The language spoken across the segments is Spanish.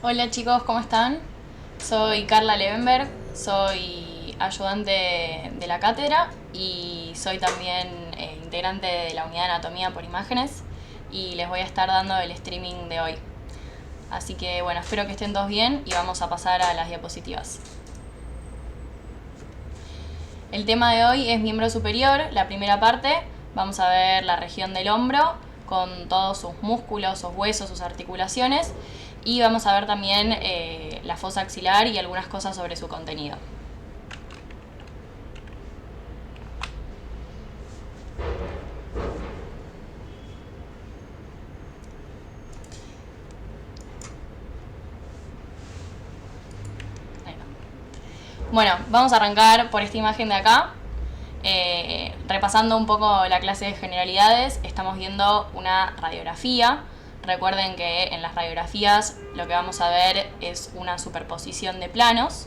Hola chicos, ¿cómo están? Soy Carla Levenberg, soy ayudante de la cátedra y soy también integrante de la unidad de anatomía por imágenes y les voy a estar dando el streaming de hoy. Así que bueno, espero que estén todos bien y vamos a pasar a las diapositivas. El tema de hoy es miembro superior, la primera parte. Vamos a ver la región del hombro con todos sus músculos, sus huesos, sus articulaciones. Y vamos a ver también la fosa axilar y algunas cosas sobre su contenido. Bueno, vamos a arrancar por esta imagen de acá. Repasando un poco la clase de generalidades, estamos viendo una radiografía. Recuerden que en las radiografías lo que vamos a ver es una superposición de planos.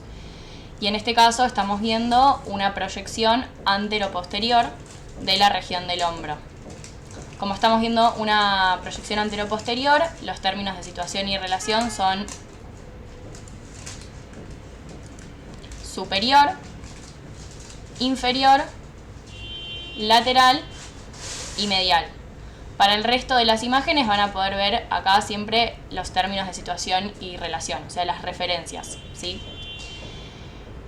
Y en este caso estamos viendo una proyección antero-posterior de la región del hombro. Como estamos viendo una proyección antero-posterior, los términos de situación y relación son superior, inferior, lateral y medial. Para el resto de las imágenes van a poder ver acá siempre los términos de situación y relación, o sea, las referencias, ¿sí?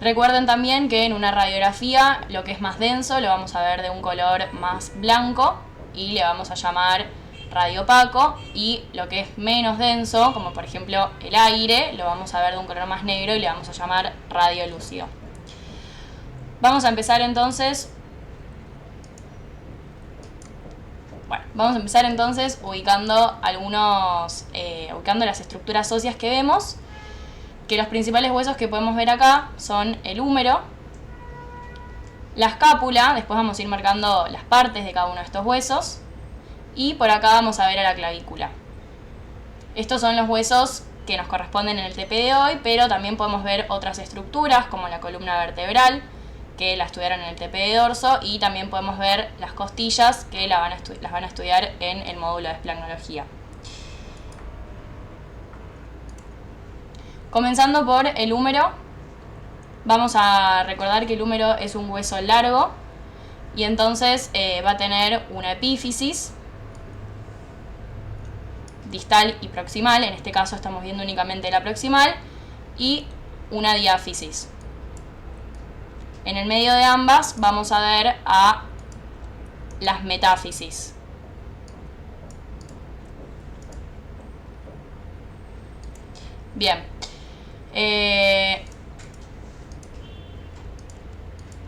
Recuerden también que en una radiografía lo que es más denso lo vamos a ver de un color más blanco y le vamos a llamar radiopaco, y lo que es menos denso, como por ejemplo el aire, lo vamos a ver de un color más negro y le vamos a llamar radiolúcido. Vamos a empezar entonces ubicando las estructuras óseas que vemos, que los principales huesos que podemos ver acá son el húmero, la escápula, después vamos a ir marcando las partes de cada uno de estos huesos, y por acá vamos a ver a la clavícula. Estos son los huesos que nos corresponden en el TP de hoy, pero también podemos ver otras estructuras como la columna vertebral, que la estudiaron en el TP de dorso, y también podemos ver las costillas, que las van a estudiar en el módulo de esplagnología. Comenzando por el húmero, vamos a recordar que el húmero es un hueso largo y entonces va a tener una epífisis distal y proximal. En este caso estamos viendo únicamente la proximal, y una diáfisis. En el medio de ambas vamos a ver a las metáfisis. Bien.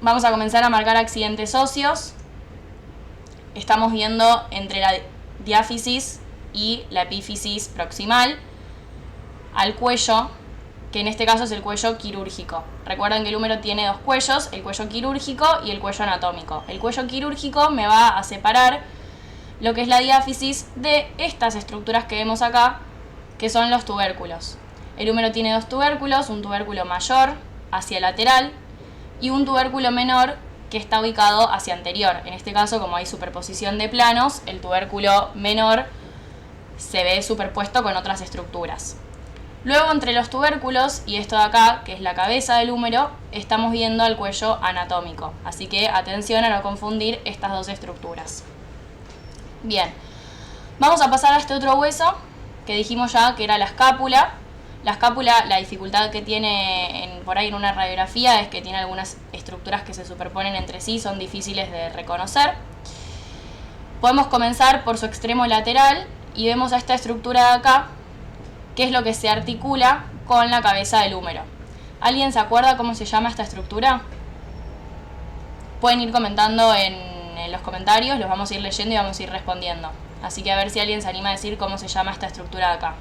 Vamos a comenzar a marcar accidentes óseos. Estamos viendo entre la diáfisis y la epífisis proximal al cuello, que en este caso es el cuello quirúrgico. Recuerden que el húmero tiene dos cuellos, el cuello quirúrgico y el cuello anatómico. El cuello quirúrgico me va a separar lo que es la diáfisis de estas estructuras que vemos acá, que son los tubérculos. El húmero tiene dos tubérculos, un tubérculo mayor hacia lateral y un tubérculo menor que está ubicado hacia anterior. En este caso, como hay superposición de planos, el tubérculo menor se ve superpuesto con otras estructuras. Luego, entre los tubérculos y esto de acá, que es la cabeza del húmero, estamos viendo el cuello anatómico. Así que atención a no confundir estas dos estructuras. Bien, vamos a pasar a este otro hueso que dijimos ya que era la escápula. La escápula, la dificultad que tiene por ahí en una radiografía es que tiene algunas estructuras que se superponen entre sí, son difíciles de reconocer. Podemos comenzar por su extremo lateral y vemos a esta estructura de acá, que es lo que se articula con la cabeza del húmero. ¿Alguien se acuerda cómo se llama esta estructura? Pueden ir comentando en los comentarios, los vamos a ir leyendo y vamos a ir respondiendo. Así que a ver si alguien se anima a decir cómo se llama esta estructura de acá.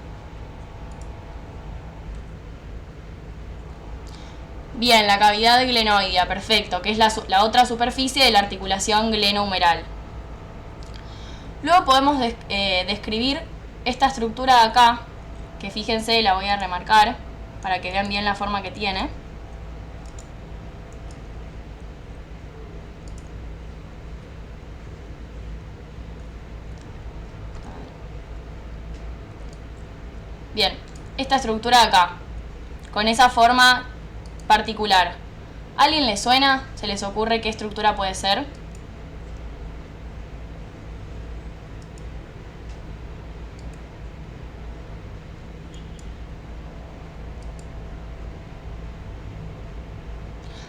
Bien, la cavidad glenoidea, perfecto, que es la otra superficie de la articulación glenohumeral. Luego podemos describir esta estructura de acá, que fíjense, la voy a remarcar para que vean bien la forma que tiene. Bien, esta estructura de acá, con esa forma particular. ¿A alguien le suena? ¿Se les ocurre qué estructura puede ser?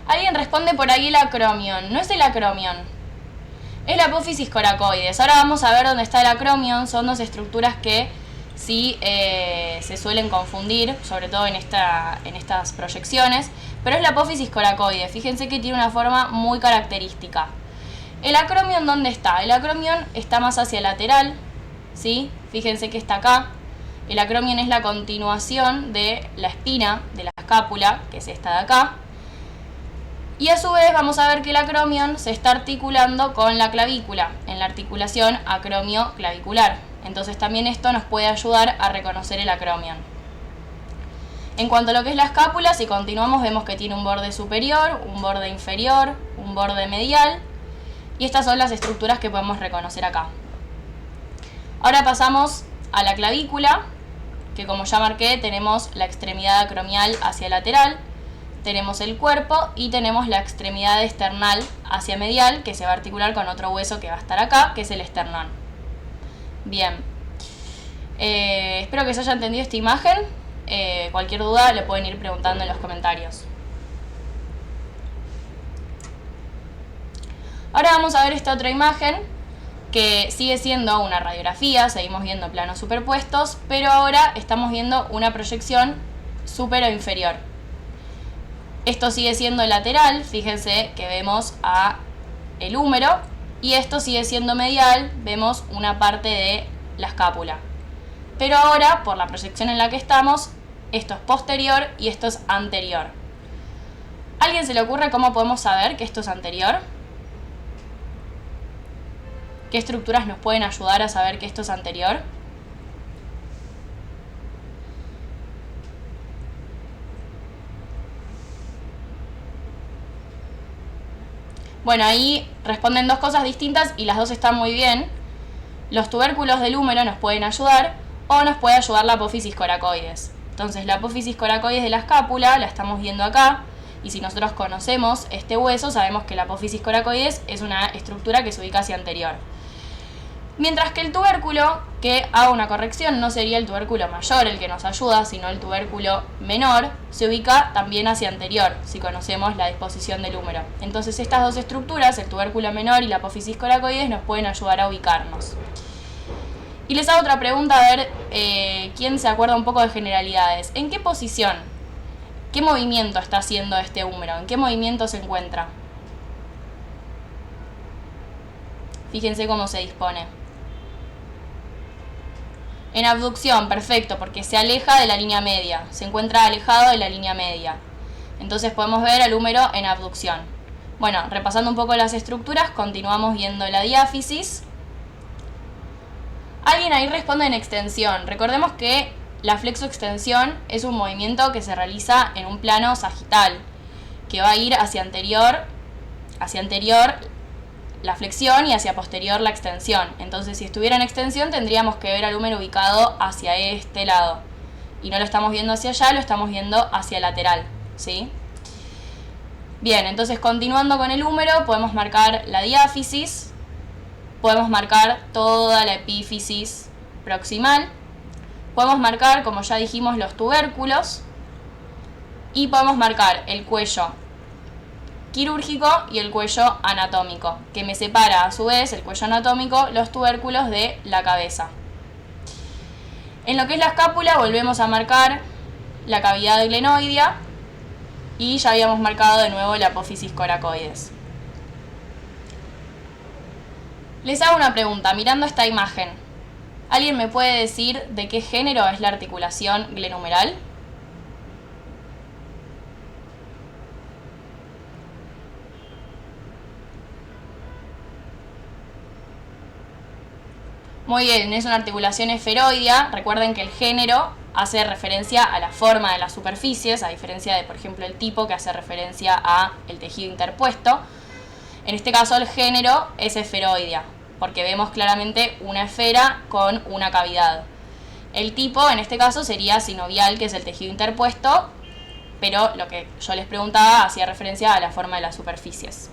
Alguien responde por ahí el acromion. No es el acromion, es la apófisis coracoides. Ahora vamos a ver dónde está el acromion. Son dos estructuras que sí se suelen confundir, sobre todo en estas proyecciones. Pero es la apófisis coracoides. Fíjense que tiene una forma muy característica. ¿El acromion dónde está? El acromion está más hacia el lateral, ¿sí? Fíjense que está acá. El acromion es la continuación de la espina de la escápula, que es esta de acá. Y a su vez vamos a ver que el acromion se está articulando con la clavícula, en la articulación acromio-clavicular. Entonces también esto nos puede ayudar a reconocer el acromion. En cuanto a lo que es la escápula, si continuamos vemos que tiene un borde superior, un borde inferior, un borde medial. Y estas son las estructuras que podemos reconocer acá. Ahora pasamos a la clavícula, que como ya marqué tenemos la extremidad acromial hacia lateral. Tenemos el cuerpo y tenemos la extremidad esternal hacia medial, que se va a articular con otro hueso que va a estar acá, que es el esternón. Bien, espero que se haya entendido esta imagen. Cualquier duda le pueden ir preguntando en los comentarios. Ahora vamos a ver esta otra imagen, que sigue siendo una radiografía, seguimos viendo planos superpuestos, pero ahora estamos viendo una proyección superior o inferior. Esto sigue siendo lateral, fíjense que vemos a el húmero, y esto sigue siendo medial, vemos una parte de la escápula. Pero ahora, por la proyección en la que estamos, esto es posterior y esto es anterior. ¿A alguien se le ocurre cómo podemos saber que esto es anterior? ¿Qué estructuras nos pueden ayudar a saber que esto es anterior? Bueno, ahí responden dos cosas distintas y las dos están muy bien. Los tubérculos del húmero nos pueden ayudar o nos puede ayudar la apófisis coracoides. Entonces la apófisis coracoides de la escápula la estamos viendo acá, y si nosotros conocemos este hueso sabemos que la apófisis coracoides es una estructura que se ubica hacia anterior. Mientras que el tubérculo, que hago una corrección, no sería el tubérculo mayor el que nos ayuda, sino el tubérculo menor, se ubica también hacia anterior, si conocemos la disposición del húmero. Entonces estas dos estructuras, el tubérculo menor y la apófisis coracoides, nos pueden ayudar a ubicarnos. Y les hago otra pregunta, a ver quién se acuerda un poco de generalidades. ¿En qué posición? ¿Qué movimiento está haciendo este húmero? ¿En qué movimiento se encuentra? Fíjense cómo se dispone. En abducción, perfecto, porque se aleja de la línea media, se encuentra alejado de la línea media. Entonces podemos ver al húmero en abducción. Bueno, repasando un poco las estructuras, continuamos viendo la diáfisis. Alguien ahí responde en extensión. Recordemos que la flexoextensión es un movimiento que se realiza en un plano sagital, que va a ir hacia anterior la flexión y hacia posterior la extensión. Entonces si estuviera en extensión tendríamos que ver al húmero ubicado hacia este lado. Y no lo estamos viendo hacia allá, lo estamos viendo hacia el lateral, ¿sí? Bien, entonces continuando con el húmero podemos marcar la diáfisis, podemos marcar toda la epífisis proximal, podemos marcar, como ya dijimos, los tubérculos, y podemos marcar el cuello quirúrgico y el cuello anatómico, que me separa a su vez el cuello anatómico los tubérculos de la cabeza. En lo que es la escápula volvemos a marcar la cavidad glenoidea y ya habíamos marcado de nuevo la apófisis coracoides. Les hago una pregunta, mirando esta imagen. ¿Alguien me puede decir de qué género es la articulación glenumeral? Muy bien, es una articulación esferoidea. Recuerden que el género hace referencia a la forma de las superficies, a diferencia de, por ejemplo, el tipo, que hace referencia a el tejido interpuesto. En este caso el género es esferoidea, porque vemos claramente una esfera con una cavidad. El tipo, en este caso, sería sinovial, que es el tejido interpuesto, pero lo que yo les preguntaba hacía referencia a la forma de las superficies.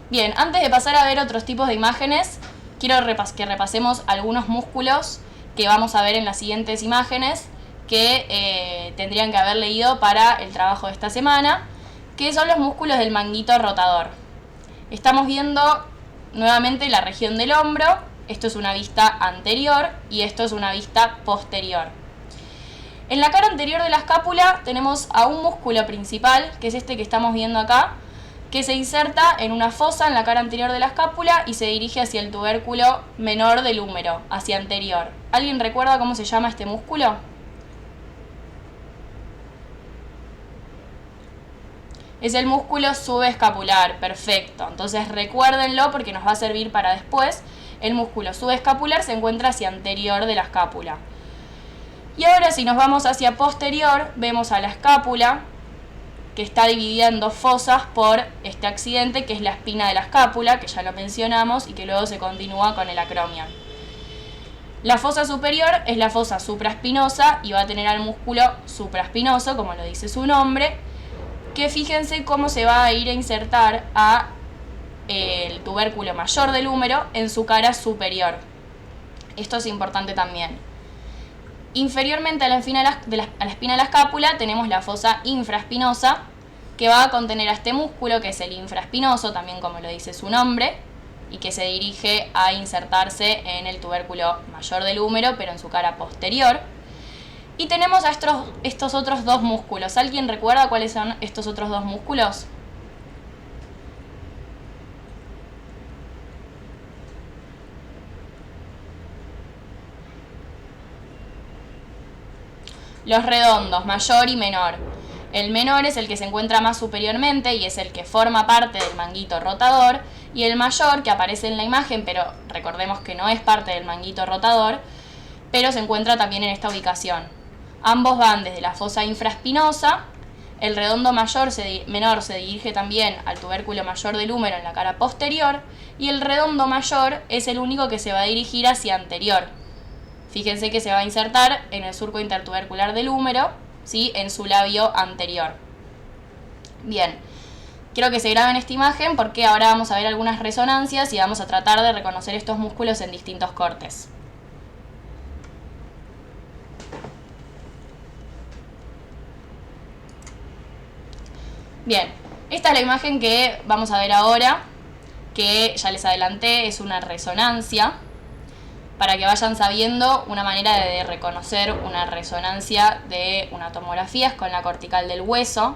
Bien, antes de pasar a ver otros tipos de imágenes, quiero que repasemos algunos músculos que vamos a ver en las siguientes imágenes que tendrían que haber leído para el trabajo de esta semana, que son los músculos del manguito rotador. Estamos viendo nuevamente la región del hombro, esto es una vista anterior y esto es una vista posterior. En la cara anterior de la escápula tenemos a un músculo principal, que es este que estamos viendo acá, que se inserta en una fosa en la cara anterior de la escápula y se dirige hacia el tubérculo menor del húmero, hacia anterior. ¿Alguien recuerda cómo se llama este músculo? Es el músculo subescapular, perfecto. Entonces recuérdenlo porque nos va a servir para después. El músculo subescapular se encuentra hacia anterior de la escápula. Y ahora si nos vamos hacia posterior, vemos a la escápula, que está dividida en dos fosas por este accidente, que es la espina de la escápula, que ya lo mencionamos, y que luego se continúa con el acromion. La fosa superior es la fosa supraespinosa y va a tener al músculo supraespinoso, como lo dice su nombre, que fíjense cómo se va a ir a insertar a el tubérculo mayor del húmero en su cara superior. Esto es importante también. Inferiormente a la espina de la escápula tenemos la fosa infraespinosa, que va a contener a este músculo, que es el infraespinoso, también como lo dice su nombre, y que se dirige a insertarse en el tubérculo mayor del húmero, pero en su cara posterior. Y tenemos a estos otros dos músculos. ¿Alguien recuerda cuáles son estos otros dos músculos? Los redondos, mayor y menor. El menor es el que se encuentra más superiormente y es el que forma parte del manguito rotador. Y el mayor, que aparece en la imagen, pero recordemos que no es parte del manguito rotador, pero se encuentra también en esta ubicación. Ambos van desde la fosa infraespinosa. El redondo menor se dirige también al tubérculo mayor del húmero en la cara posterior. Y el redondo mayor es el único que se va a dirigir hacia anterior. Fíjense que se va a insertar en el surco intertubercular del húmero, ¿sí? En su labio anterior. Bien, quiero que se graben esta imagen porque ahora vamos a ver algunas resonancias y vamos a tratar de reconocer estos músculos en distintos cortes. Bien, esta es la imagen que vamos a ver ahora, que ya les adelanté, es una resonancia, para que vayan sabiendo una manera de reconocer una resonancia de una tomografía es con la cortical del hueso.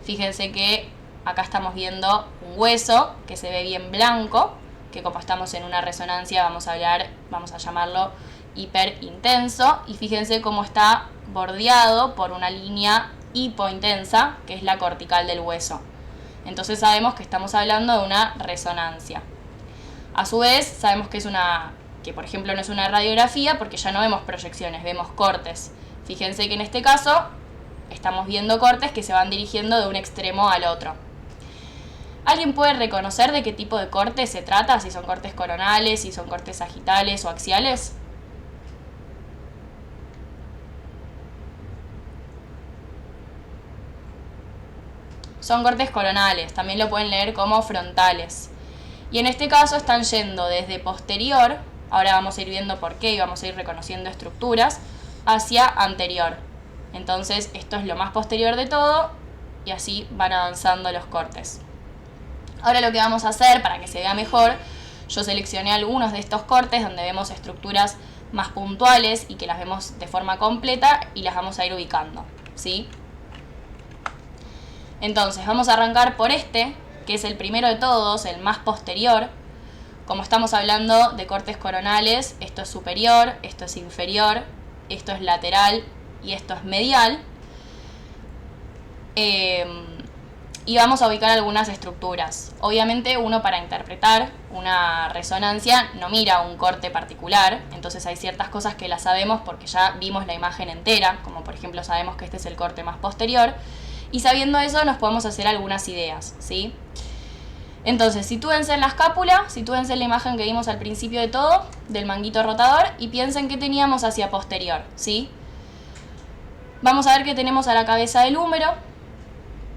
Fíjense que acá estamos viendo un hueso que se ve bien blanco, que como estamos en una resonancia vamos a llamarlo hiperintenso, y fíjense cómo está bordeado por una línea hipointensa, que es la cortical del hueso. Entonces sabemos que estamos hablando de una resonancia. A su vez, sabemos que por ejemplo no es una radiografía porque ya no vemos proyecciones, vemos cortes. Fíjense que en este caso estamos viendo cortes que se van dirigiendo de un extremo al otro. ¿Alguien puede reconocer de qué tipo de corte se trata? Si son cortes coronales, si son cortes sagitales o axiales. Son cortes coronales, también lo pueden leer como frontales. Y en este caso están yendo desde posterior, ahora vamos a ir viendo por qué y vamos a ir reconociendo estructuras, hacia anterior. Entonces esto es lo más posterior de todo y así van avanzando los cortes. Ahora lo que vamos a hacer para que se vea mejor, yo seleccioné algunos de estos cortes donde vemos estructuras más puntuales y que las vemos de forma completa y las vamos a ir ubicando, ¿sí? Entonces vamos a arrancar por este, que es el primero de todos, el más posterior. Como estamos hablando de cortes coronales, esto es superior, esto es inferior, esto es lateral y esto es medial. Y vamos a ubicar algunas estructuras. Obviamente uno, para interpretar una resonancia, no mira un corte particular, entonces hay ciertas cosas que las sabemos porque ya vimos la imagen entera, como por ejemplo sabemos que este es el corte más posterior, y sabiendo eso nos podemos hacer algunas ideas, ¿sí? Entonces, sitúense en la escápula, sitúense en la imagen que vimos al principio de todo, del manguito rotador, y piensen que teníamos hacia posterior, ¿sí? Vamos a ver que tenemos a la cabeza del húmero,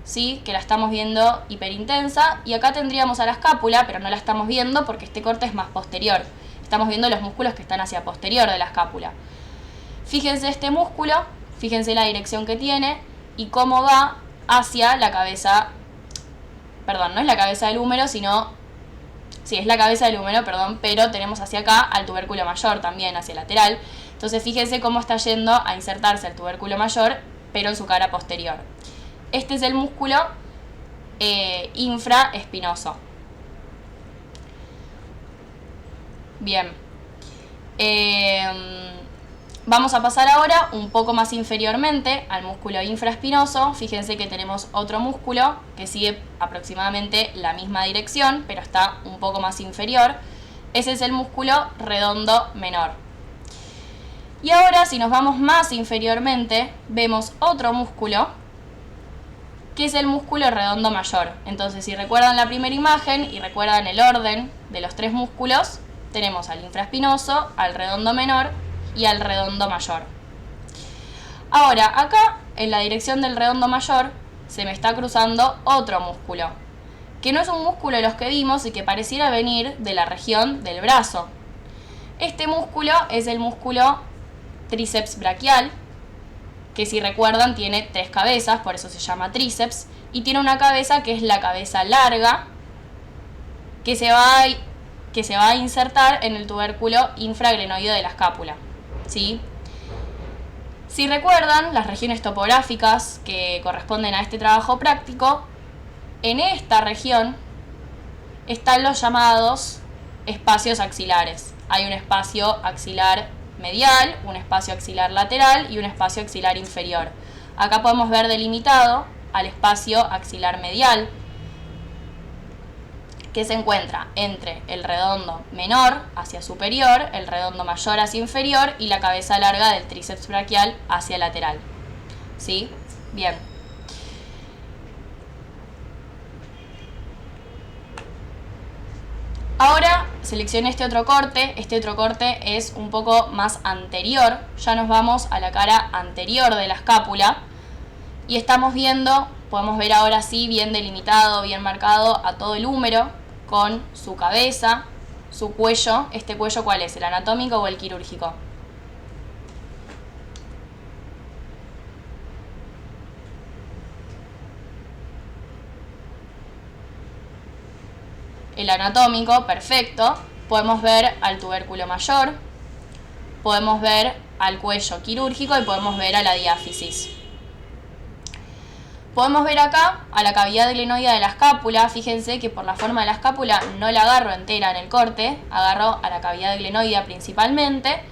¿sí? Que la estamos viendo hiperintensa, y acá tendríamos a la escápula, pero no la estamos viendo porque este corte es más posterior. Estamos viendo los músculos que están hacia posterior de la escápula. Fíjense este músculo, fíjense la dirección que tiene y cómo va hacia la cabeza, perdón, no es la cabeza del húmero, sino, sí, es la cabeza del húmero, perdón, pero tenemos hacia acá al tubérculo mayor también, hacia lateral. Entonces fíjense cómo está yendo a insertarse el tubérculo mayor, pero en su cara posterior. Este es el músculo infraespinoso. Bien. Vamos a pasar ahora un poco más inferiormente al músculo infraespinoso. Fíjense que tenemos otro músculo que sigue aproximadamente la misma dirección, pero está un poco más inferior. Ese es el músculo redondo menor. Y ahora, si nos vamos más inferiormente, vemos otro músculo, que es el músculo redondo mayor. Entonces, si recuerdan la primera imagen y recuerdan el orden de los tres músculos, tenemos al infraespinoso, al redondo menor y al redondo mayor. Ahora, acá, en la dirección del redondo mayor, se me está cruzando otro músculo, que no es un músculo de los que vimos y que pareciera venir de la región del brazo. Este músculo es el músculo tríceps braquial, que si recuerdan tiene tres cabezas, por eso se llama tríceps, y tiene una cabeza que es la cabeza larga, que se va a insertar en el tubérculo infraglenoide de la escápula, ¿sí? Si recuerdan las regiones topográficas que corresponden a este trabajo práctico, en esta región están los llamados espacios axilares. Hay un espacio axilar medial, un espacio axilar lateral y un espacio axilar inferior. Acá podemos ver delimitado al espacio axilar medial, que se encuentra entre el redondo menor hacia superior, el redondo mayor hacia inferior y la cabeza larga del tríceps braquial hacia lateral. ¿Sí? Bien. Ahora seleccioné este otro corte es un poco más anterior, ya nos vamos a la cara anterior de la escápula y estamos viendo, podemos ver ahora sí bien delimitado, bien marcado a todo el húmero con su cabeza, su cuello. ¿Este cuello cuál es? ¿El anatómico o el quirúrgico? El anatómico, perfecto. Podemos ver al tubérculo mayor, podemos ver al cuello quirúrgico y podemos ver a la diáfisis. Podemos ver acá a la cavidad glenoidea de la escápula. Fíjense que por la forma de la escápula no la agarro entera en el corte, agarro a la cavidad glenoidea principalmente.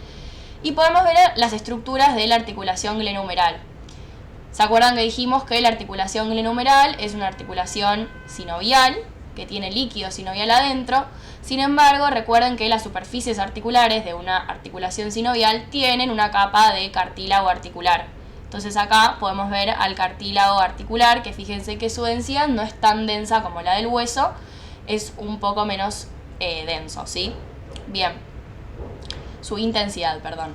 Y podemos ver las estructuras de la articulación glenohumeral. ¿Se acuerdan que dijimos que la articulación glenohumeral es una articulación sinovial, que tiene líquido sinovial adentro? Sin embargo, recuerden que las superficies articulares de una articulación sinovial tienen una capa de cartílago articular. Entonces acá podemos ver al cartílago articular, que fíjense que su densidad no es tan densa como la del hueso, es un poco menos denso, ¿sí? Bien. Su intensidad, perdón.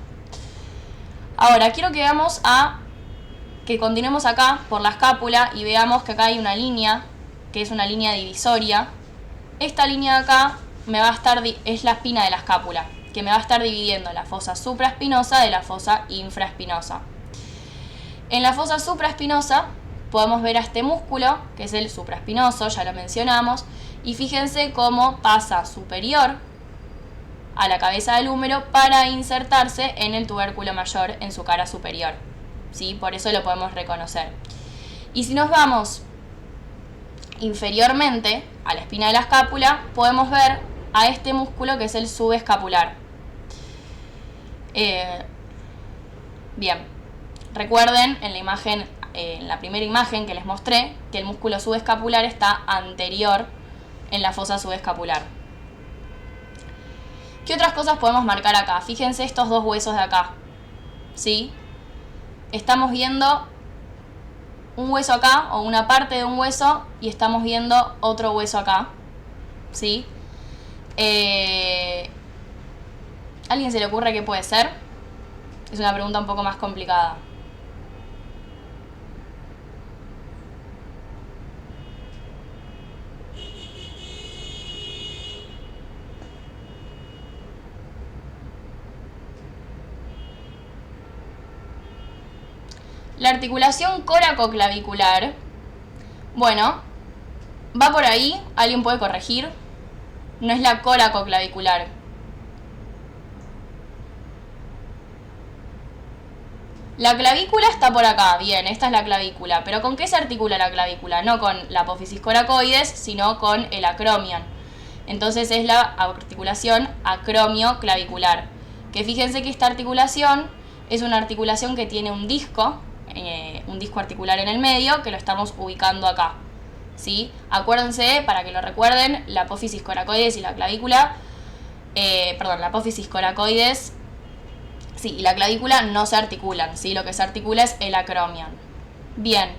Ahora, quiero que continuemos acá por la escápula y veamos que acá hay una línea, que es una línea divisoria. Esta línea de acá es la espina de la escápula, que me va a estar dividiendo la fosa supraespinosa de la fosa infraespinosa. En la fosa supraespinosa podemos ver a este músculo, que es el supraespinoso, ya lo mencionamos, y fíjense cómo pasa superior a la cabeza del húmero para insertarse en el tubérculo mayor en su cara superior, ¿sí? Por eso lo podemos reconocer. Y si nos vamos inferiormente a la espina de la escápula, podemos ver a este músculo que es el subescapular. Bien. Recuerden en la primera imagen que les mostré, que el músculo subescapular está anterior en la fosa subescapular. ¿Qué otras cosas podemos marcar acá? Fíjense estos dos huesos de acá, ¿sí? Estamos viendo un hueso acá, o una parte de un hueso, y estamos viendo otro hueso acá. ¿sí? ¿A alguien se le ocurre qué puede ser? Es una pregunta un poco más complicada. La articulación coracoclavicular, bueno, va por ahí, alguien puede corregir, no es la coracoclavicular. La clavícula está por acá, bien, esta es la clavícula, pero ¿con qué se articula la clavícula? No con la apófisis coracoides, sino con el acromion. Entonces es la articulación acromioclavicular, que fíjense que esta articulación es una articulación que tiene un disco articular en el medio, que lo estamos ubicando acá, ¿sí? Acuérdense, para que lo recuerden, la apófisis coracoides y la clavícula, la apófisis coracoides, sí, y la clavícula no se articulan, ¿sí? Lo que se articula es el acromion. Bien,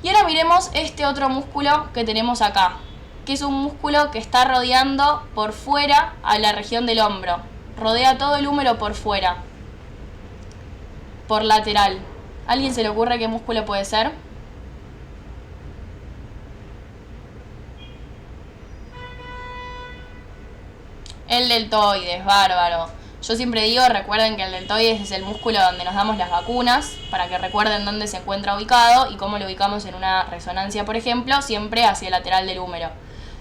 y ahora miremos este otro músculo que tenemos acá, que es un músculo que está rodeando por fuera a la región del hombro, rodea todo el húmero por fuera, por lateral. ¿A alguien se le ocurre qué músculo puede ser? El deltoides, bárbaro. Yo siempre digo, recuerden que el deltoides es el músculo donde nos damos las vacunas, para que recuerden dónde se encuentra ubicado y cómo lo ubicamos en una resonancia, por ejemplo, siempre hacia el lateral del húmero.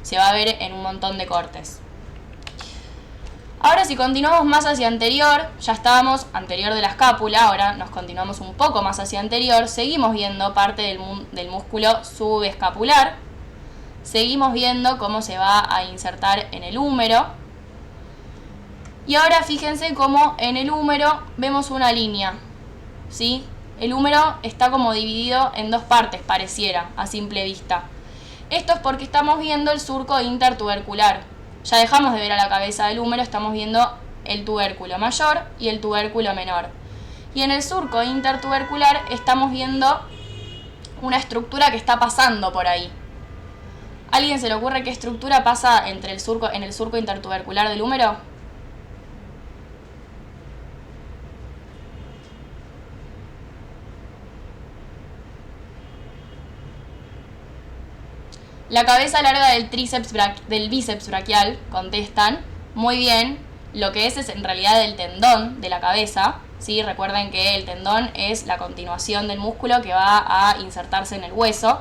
Se va a ver en un montón de cortes. Ahora si continuamos más hacia anterior, ya estábamos anterior de la escápula, ahora nos continuamos un poco más hacia anterior, seguimos viendo parte del músculo subescapular, seguimos viendo cómo se va a insertar en el húmero, y ahora fíjense cómo en el húmero vemos una línea, ¿sí? El húmero está como dividido en dos partes, pareciera, a simple vista. Esto es porque estamos viendo el surco intertubercular. Ya dejamos de ver a la cabeza del húmero, estamos viendo el tubérculo mayor y el tubérculo menor. Y en el surco intertubercular estamos viendo una estructura que está pasando por ahí. ¿A alguien se le ocurre qué estructura pasa en el surco intertubercular del húmero? La cabeza larga del bíceps braquial, contestan. Muy bien, lo que es en realidad el tendón de la cabeza, ¿sí? Recuerden que el tendón es la continuación del músculo que va a insertarse en el hueso.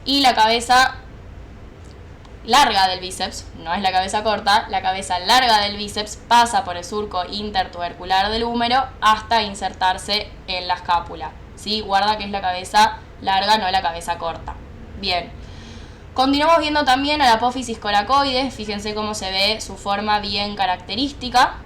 Y la cabeza larga del bíceps, no es la cabeza corta, la cabeza larga del bíceps pasa por el surco intertubercular del húmero hasta insertarse en la escápula, ¿sí? Guarda que es la cabeza larga, no la cabeza corta. Bien. Continuamos viendo también a la apófisis coracoides, fíjense cómo se ve su forma bien característica.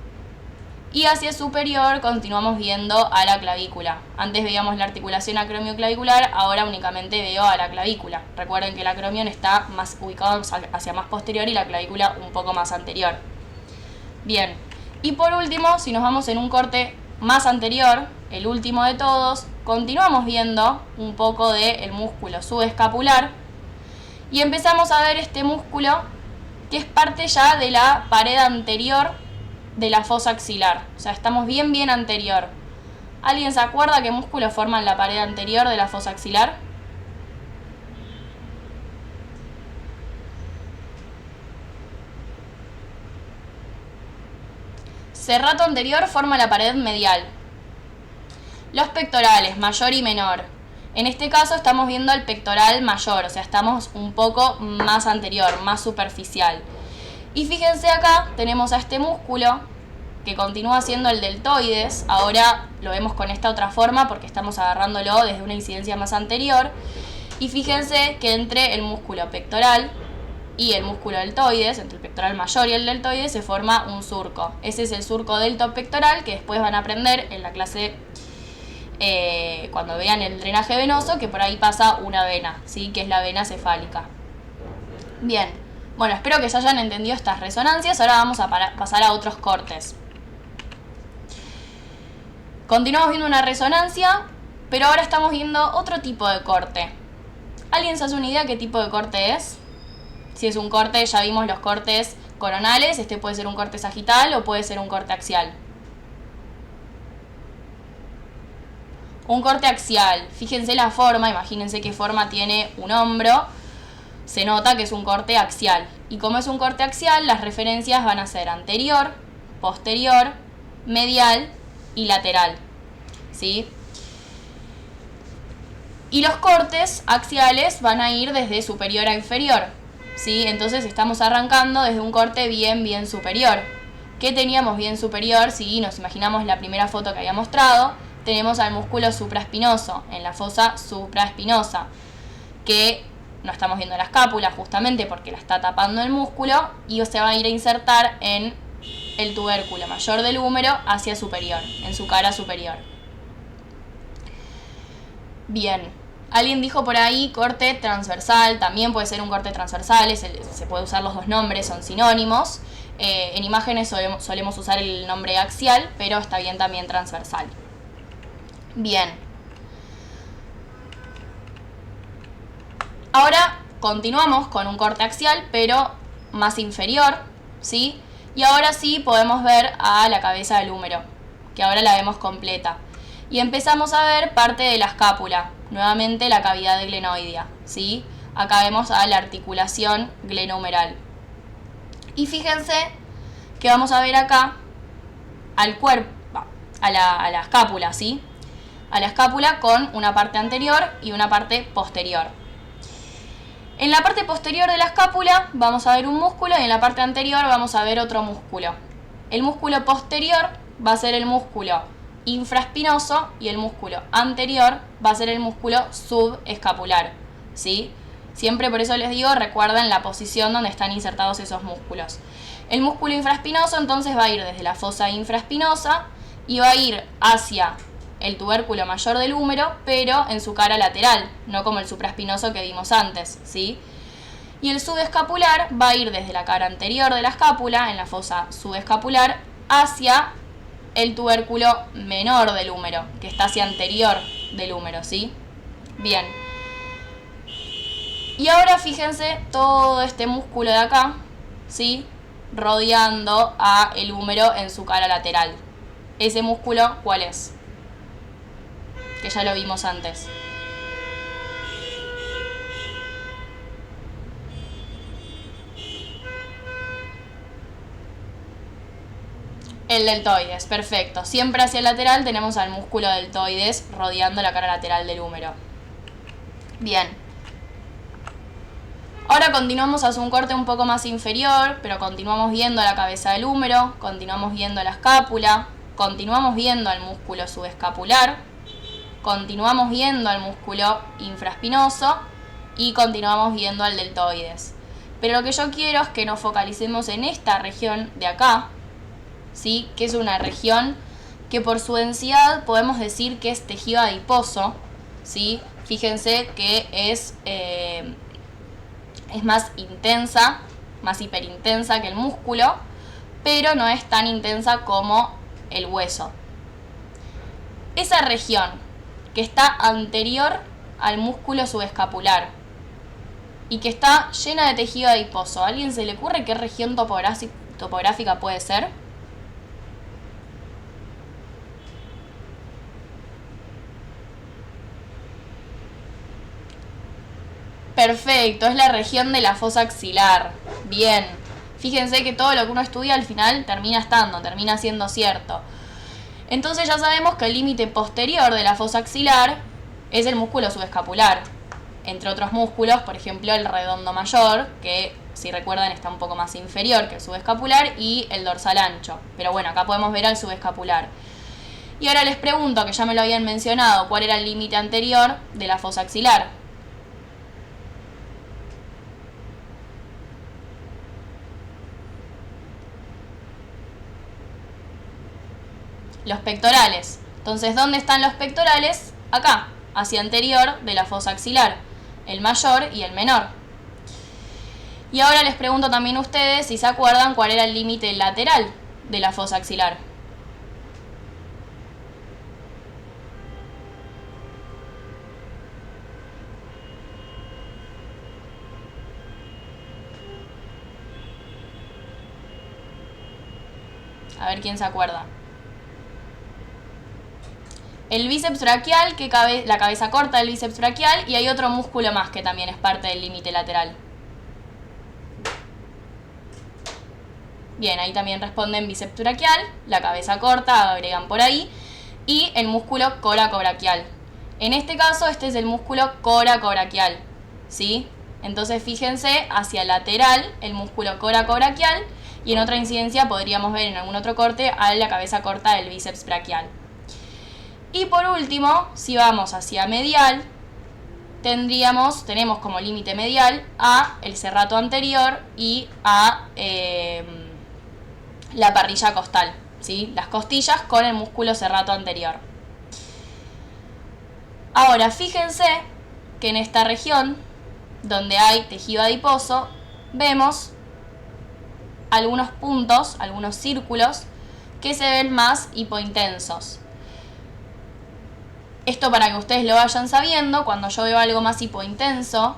Y hacia superior continuamos viendo a la clavícula. Antes veíamos la articulación acromioclavicular, ahora únicamente veo a la clavícula. Recuerden que el acromion está más ubicado hacia más posterior y la clavícula un poco más anterior. Bien, y por último, si nos vamos en un corte más anterior, el último de todos, continuamos viendo un poco del músculo subescapular. Y empezamos a ver este músculo que es parte ya de la pared anterior de la fosa axilar. O sea, estamos bien anterior. ¿Alguien se acuerda qué músculos forman la pared anterior de la fosa axilar? Serrato anterior forma la pared medial. Los pectorales, mayor y menor. En este caso estamos viendo el pectoral mayor, o sea, estamos un poco más anterior, más superficial. Y fíjense acá, tenemos a este músculo que continúa siendo el deltoides. Ahora lo vemos con esta otra forma porque estamos agarrándolo desde una incidencia más anterior. Y fíjense que entre el músculo pectoral y el músculo deltoides, entre el pectoral mayor y el deltoides, se forma un surco. Ese es el surco deltopectoral que después van a aprender en la clase cuando vean el drenaje venoso, que por ahí pasa una vena, ¿sí? Que es la vena cefálica. Bien, bueno, espero que se hayan entendido estas resonancias. Ahora vamos a pasar a otros cortes. Continuamos viendo una resonancia, pero ahora estamos viendo otro tipo de corte. ¿Alguien se hace una idea qué tipo de corte es? Si es un corte, ya vimos los cortes coronales, este puede ser un corte sagital o puede ser un corte axial. Un corte axial, fíjense la forma, imagínense qué forma tiene un hombro, se nota que es un corte axial. Y como es un corte axial, las referencias van a ser anterior, posterior, medial y lateral, ¿sí? Y los cortes axiales van a ir desde superior a inferior, ¿sí? Entonces estamos arrancando desde un corte bien superior. ¿Qué teníamos bien superior? Si nos imaginamos la primera foto que había mostrado, tenemos al músculo supraespinoso, en la fosa supraespinosa, que no estamos viendo la escápula justamente porque la está tapando el músculo y se va a ir a insertar en el tubérculo mayor del húmero hacia superior, en su cara superior. Bien, alguien dijo por ahí corte transversal, también puede ser un corte transversal, se puede usar los dos nombres, son sinónimos. En imágenes solemos usar el nombre axial, pero está bien también transversal. Bien. Ahora continuamos con un corte axial, pero más inferior, ¿sí? Y ahora sí podemos ver a la cabeza del húmero, que ahora la vemos completa. Y empezamos a ver parte de la escápula, nuevamente la cavidad glenoidea, ¿sí? Acá vemos a la articulación glenohumeral. Y fíjense que vamos a ver acá al cuerpo, a la escápula, ¿sí? A la escápula con una parte anterior y una parte posterior. En la parte posterior de la escápula vamos a ver un músculo y en la parte anterior vamos a ver otro músculo. El músculo posterior va a ser el músculo infraespinoso y el músculo anterior va a ser el músculo subescapular, ¿sí? Siempre por eso les digo, recuerden la posición donde están insertados esos músculos. El músculo infraespinoso entonces va a ir desde la fosa infraespinosa y va a ir hacia el tubérculo mayor del húmero, pero en su cara lateral, no como el supraespinoso que vimos antes, ¿sí? Y el subescapular va a ir desde la cara anterior de la escápula, en la fosa subescapular, hacia el tubérculo menor del húmero, que está hacia anterior del húmero, ¿sí? Bien. Y ahora fíjense todo este músculo de acá, ¿sí? Rodeando a el húmero en su cara lateral. Ese músculo, ¿cuál es? Que ya lo vimos antes. El deltoides, perfecto. Siempre hacia el lateral tenemos al músculo deltoides rodeando la cara lateral del húmero. Bien. Ahora continuamos hacia un corte un poco más inferior, pero continuamos viendo la cabeza del húmero, continuamos viendo la escápula, continuamos viendo al músculo subescapular, continuamos viendo al músculo infraespinoso y continuamos viendo al deltoides. Pero lo que yo quiero es que nos focalicemos en esta región de acá, ¿sí? Que es una región que por su densidad podemos decir que es tejido adiposo, ¿sí? Fíjense que es más intensa, más hiperintensa que el músculo, pero no es tan intensa como el hueso. Esa región que está anterior al músculo subescapular y que está llena de tejido adiposo, ¿a alguien se le ocurre qué región topográfica puede ser? Perfecto, es la región de la fosa axilar. Bien. Fíjense que todo lo que uno estudia al final termina siendo cierto. Entonces ya sabemos que el límite posterior de la fosa axilar es el músculo subescapular. Entre otros músculos, por ejemplo, el redondo mayor, que si recuerdan está un poco más inferior que el subescapular, y el dorsal ancho. Pero bueno, acá podemos ver al subescapular. Y ahora les pregunto, que ya me lo habían mencionado, ¿cuál era el límite anterior de la fosa axilar? Los pectorales. Entonces, ¿dónde están los pectorales? Acá, hacia anterior de la fosa axilar, el mayor y el menor. Y ahora les pregunto también a ustedes si se acuerdan cuál era el límite lateral de la fosa axilar. A ver quién se acuerda. El bíceps braquial, la cabeza corta del bíceps braquial, y hay otro músculo más que también es parte del límite lateral. Bien, ahí también responden bíceps braquial, la cabeza corta, agregan por ahí, y el músculo coracobraquial. En este caso, este es el músculo coracobraquial, ¿sí? Entonces fíjense hacia lateral el músculo coracobraquial, y en otra incidencia podríamos ver en algún otro corte a la cabeza corta del bíceps braquial. Y por último, si vamos hacia medial, tenemos como límite medial a el serrato anterior y a la parrilla costal, ¿sí? Las costillas con el músculo serrato anterior. Ahora, fíjense que en esta región, donde hay tejido adiposo, vemos algunos puntos, algunos círculos, que se ven más hipointensos. Esto para que ustedes lo vayan sabiendo, cuando yo veo algo más hipointenso,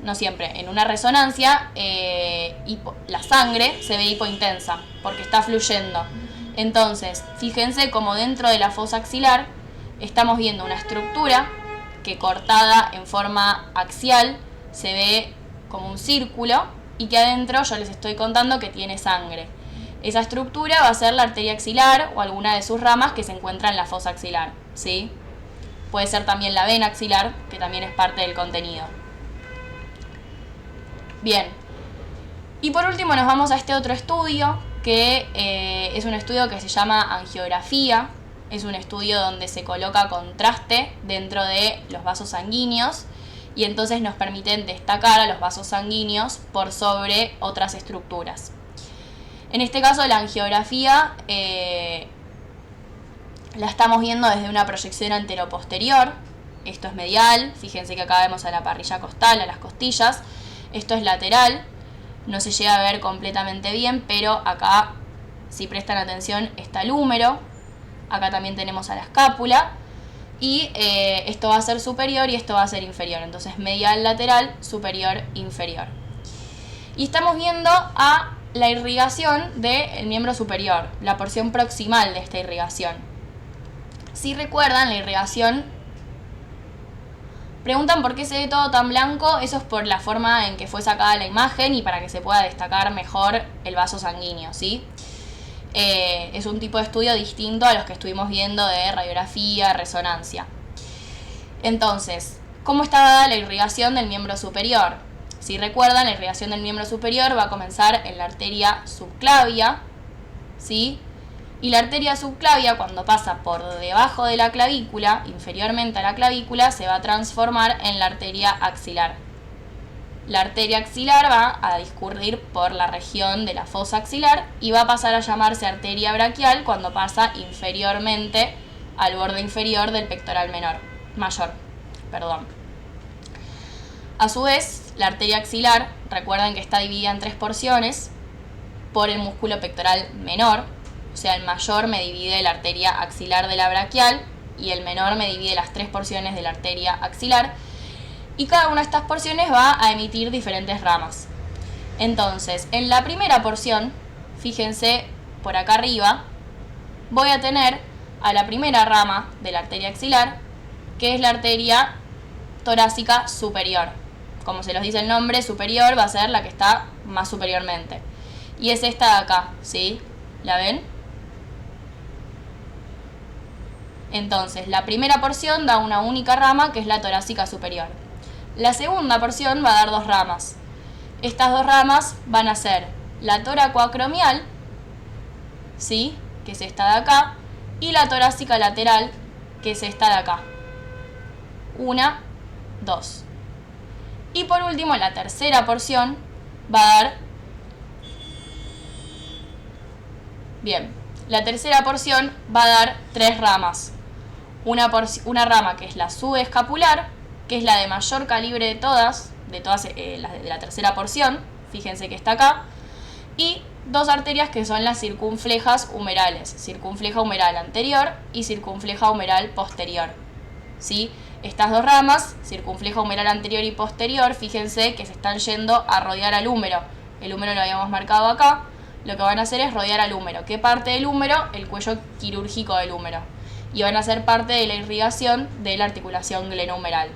no siempre, en una resonancia, la sangre se ve hipointensa, porque está fluyendo. Entonces, fíjense como dentro de la fosa axilar estamos viendo una estructura que cortada en forma axial se ve como un círculo y que adentro yo les estoy contando que tiene sangre. Esa estructura va a ser la arteria axilar o alguna de sus ramas que se encuentra en la fosa axilar, ¿sí? Puede ser también la vena axilar, que también es parte del contenido. Bien. Y por último nos vamos a este otro estudio, que es un estudio que se llama angiografía. Es un estudio donde se coloca contraste dentro de los vasos sanguíneos y entonces nos permiten destacar a los vasos sanguíneos por sobre otras estructuras. En este caso la angiografía la estamos viendo desde una proyección anteroposterior. Esto es medial, fíjense que acá vemos a la parrilla costal, a las costillas. Esto es lateral, no se llega a ver completamente bien, pero acá, si prestan atención, está el húmero. Acá también tenemos a la escápula. Y esto va a ser superior y esto va a ser inferior. Entonces medial, lateral, superior, inferior. Y estamos viendo a la irrigación del miembro superior, la porción proximal de esta irrigación. Si recuerdan, la irrigación, preguntan por qué se ve todo tan blanco. Eso es por la forma en que fue sacada la imagen y para que se pueda destacar mejor el vaso sanguíneo, ¿sí? Es un tipo de estudio distinto a los que estuvimos viendo de radiografía, resonancia. Entonces, ¿cómo está dada la irrigación del miembro superior? Si recuerdan, la irrigación del miembro superior va a comenzar en la arteria subclavia, ¿sí? Y la arteria subclavia, cuando pasa por debajo de la clavícula, inferiormente a la clavícula, se va a transformar en la arteria axilar. La arteria axilar va a discurrir por la región de la fosa axilar y va a pasar a llamarse arteria braquial cuando pasa inferiormente al borde inferior del pectoral mayor. A su vez, la arteria axilar, recuerden que está dividida en 3 porciones por el músculo pectoral menor. O sea, el mayor me divide la arteria axilar de la braquial y el menor me divide las 3 porciones de la arteria axilar. Y cada una de estas porciones va a emitir diferentes ramas. Entonces, en la primera porción, fíjense por acá arriba, voy a tener a la primera rama de la arteria axilar, que es la arteria torácica superior. Como se los dice el nombre, superior va a ser la que está más superiormente. Y es esta de acá, ¿sí? ¿La ven? Entonces, la primera porción da una única rama, que es la torácica superior. La segunda porción va a dar 2 ramas. Estas 2 ramas van a ser la toracoacromial, ¿sí? Que es esta de acá, y la torácica lateral, que es esta de acá. 1, 2. Y por último, la tercera porción va a dar... Bien, la tercera porción va a dar 3 ramas. Una rama que es la subescapular, que es la de mayor calibre de todas las de la tercera porción, fíjense que está acá, y 2 arterias que son las circunflejas humerales, circunfleja humeral anterior y circunfleja humeral posterior, ¿sí? Estas 2 ramas, circunfleja humeral anterior y posterior, fíjense que se están yendo a rodear al húmero. El húmero lo habíamos marcado acá, lo que van a hacer es rodear al húmero. ¿Qué parte del húmero? El cuello quirúrgico del húmero. Y van a ser parte de la irrigación de la articulación glenohumeral.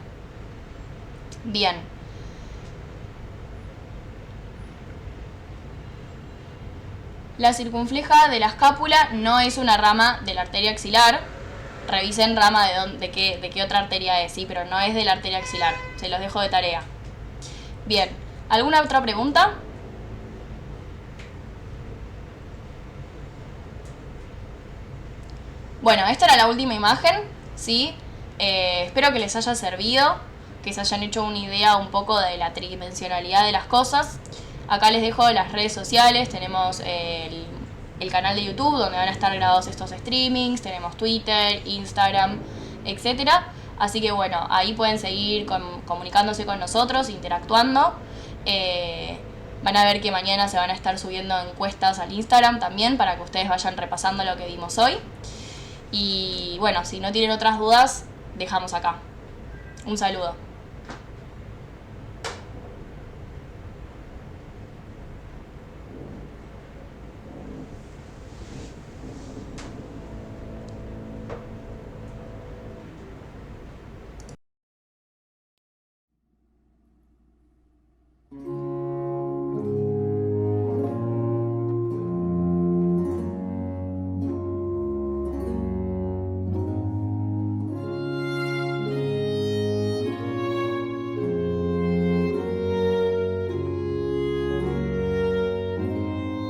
Bien. La circunfleja de la escápula no es una rama de la arteria axilar. Revisen rama de qué otra arteria es, ¿sí? Pero no es de la arteria axilar. Se los dejo de tarea. Bien. ¿Alguna otra pregunta? Bueno, esta era la última imagen, ¿sí? Espero que les haya servido, que se hayan hecho una idea un poco de la tridimensionalidad de las cosas. Acá les dejo las redes sociales, tenemos el canal de YouTube donde van a estar grabados estos streamings, tenemos Twitter, Instagram, etc. Así que bueno, ahí pueden seguir comunicándose con nosotros, interactuando. Van a ver que mañana se van a estar subiendo encuestas al Instagram también para que ustedes vayan repasando lo que vimos hoy. Y bueno, si no tienen otras dudas, dejamos acá. Un saludo.